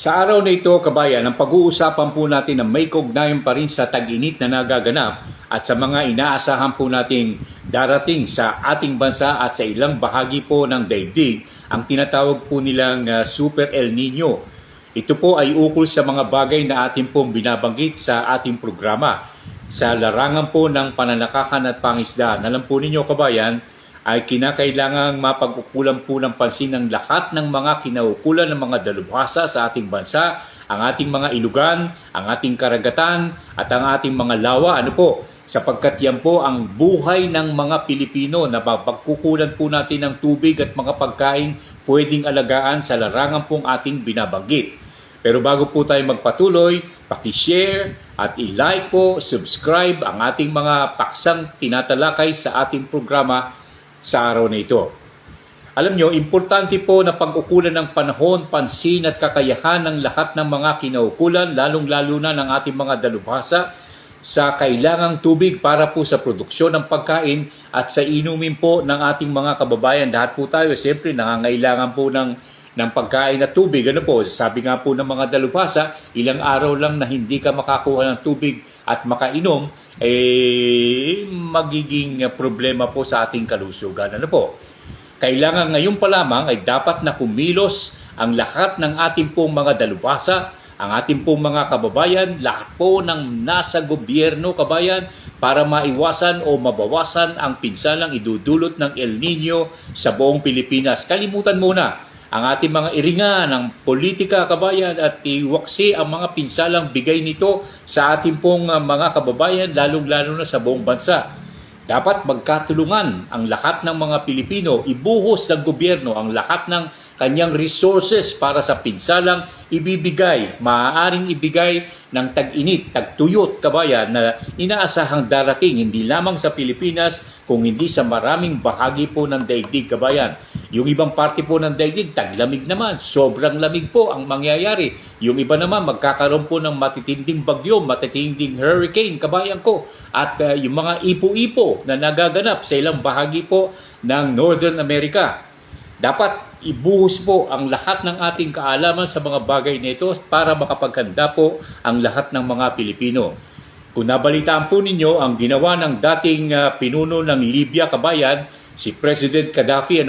Sa araw na ito, kabayan, ang pag-uusapan po natin na may kaugnayan pa rin sa tag-init na nagaganap at sa mga inaasahan po nating darating sa ating bansa at sa ilang bahagi po ng daigdig, ang tinatawag po nilang Super El Nino. Ito po ay ukol sa mga bagay na ating pong binabanggit sa ating programa. Sa larangan po ng pananakakan at pangisdaan, alam po ninyo kabayan, ay kinakailangang mapag-ukulan po ng pansin ng lahat ng mga kinaukulan ng mga dalubhasa sa ating bansa, ang ating mga ilugan, ang ating karagatan, at ang ating mga lawa. Ano po? Sapagkat yan po ang buhay ng mga Pilipino na pagkukulan po natin ng tubig at mga pagkain pwedeng alagaan sa larangan pong ating binabanggit. Pero bago po tayo magpatuloy, paki-share at i-like po, subscribe ang ating mga paksang tinatalakay sa ating programa sa araw na ito. Alam nyo, importante po na pag-ukulan ng panahon, pansin at kakayahan ng lahat ng mga kinaukulan, lalong-lalo na ng ating mga dalubhasa sa kailangang tubig para po sa produksyon ng pagkain at sa inumin po ng ating mga kababayan. Lahat po tayo, siyempre, nangangailangan po ng pagkain at tubig. Ano po, sabi nga po ng mga dalubhasa, ilang araw lang na hindi ka makakuha ng tubig at makainom, magiging problema po sa ating kalusugan. Ano po? Kailangan ngayon pa lamang ay dapat na kumilos ang lahat ng ating pong mga dalubhasa, ang ating pong mga kababayan, lahat po ng nasa gobyerno, kabayan, para maiwasan o mabawasan ang pinsalang idudulot ng El Nino sa buong Pilipinas. Kalimutan muna ang ating mga iringa ng politika, kabayan, at iwaksi ang mga pinsalang bigay nito sa ating pong mga kababayan, lalong-lalo na sa buong bansa. Dapat magkatulungan ang lahat ng mga Pilipino, ibuhos ng gobyerno ang lahat ng kanyang resources para sa pinsalang ibibigay, maaaring ibigay ng tag-init, tagtuyot, kabayan, na inaasahang darating hindi lamang sa Pilipinas, kung hindi sa maraming bahagi po ng daigdig, kabayan. Yung ibang parte po ng daigdig, taglamig naman, sobrang lamig po ang mangyayari. Yung iba naman, magkakaroon po ng matitinding bagyo, matitinding hurricane, kabayan ko. At yung mga ipo-ipo na nagaganap sa ilang bahagi po ng Northern America. Dapat ibuhos po ang lahat ng ating kaalaman sa mga bagay nito para makapagkanda po ang lahat ng mga Pilipino. Kung nabalitaan po ninyo ang ginawa ng dating pinuno ng Libya, kabayan, si President Gaddafi,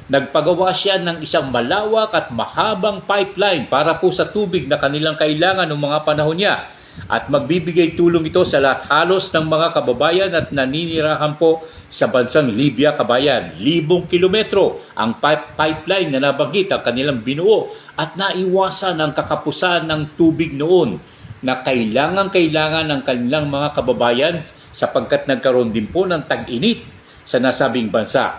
nagpagawa siya ng isang malawak at mahabang pipeline para po sa tubig na kanilang kailangan noong mga panahon niya. At magbibigay tulong ito sa lahat halos ng mga kababayan at naninirahan po sa bansang Libya, kabayan. 1,000 kilometro ang pipeline na nabanggit ang kanilang binuo at naiwasan ang kakapusan ng tubig noon na kailangan ng kanilang mga kababayan sapagkat nagkaroon din po ng tag-init sa nasabing bansa.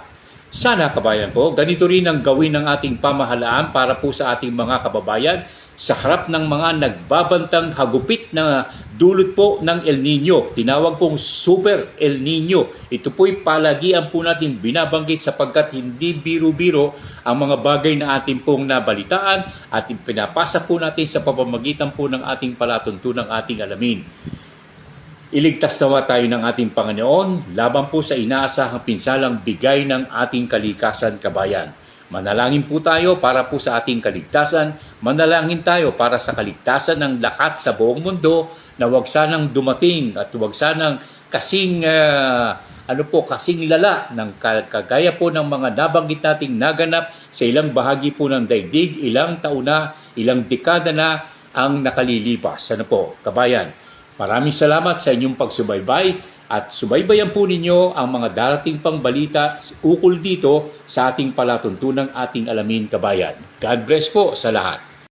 Sana, kabayan ko, ganito rin ang gawin ng ating pamahalaan para po sa ating mga kababayan sa harap ng mga nagbabantang hagupit na dulot po ng El Nino. Tinawag pong Super El Nino. Ito po'y palagian po natin binabanggit sapagkat hindi biro-biro ang mga bagay na ating pong nabalitaan at pinapasa po natin sa pamamagitan po ng ating palatuntunang ating alamin. Iligtas nawa tayo ng ating Panginoon laban po sa inaasahang pinsalang bigay ng ating kalikasan, kabayan. Manalangin po tayo para po sa ating kaligtasan. Manalangin tayo para sa kaligtasan ng lahat sa buong mundo na wag sanang dumating at wag sanang kasing lala ng kagaya po ng mga nabanggit nating naganap sa ilang bahagi po ng daigdig, ilang taon na, ilang dekada na ang nakalilipas. Kabayan? Maraming salamat sa inyong pagsubaybay at subaybayan po ninyo ang mga darating pang balita ukol dito sa ating palatuntunang ating alamin, kabayan. God bless po sa lahat.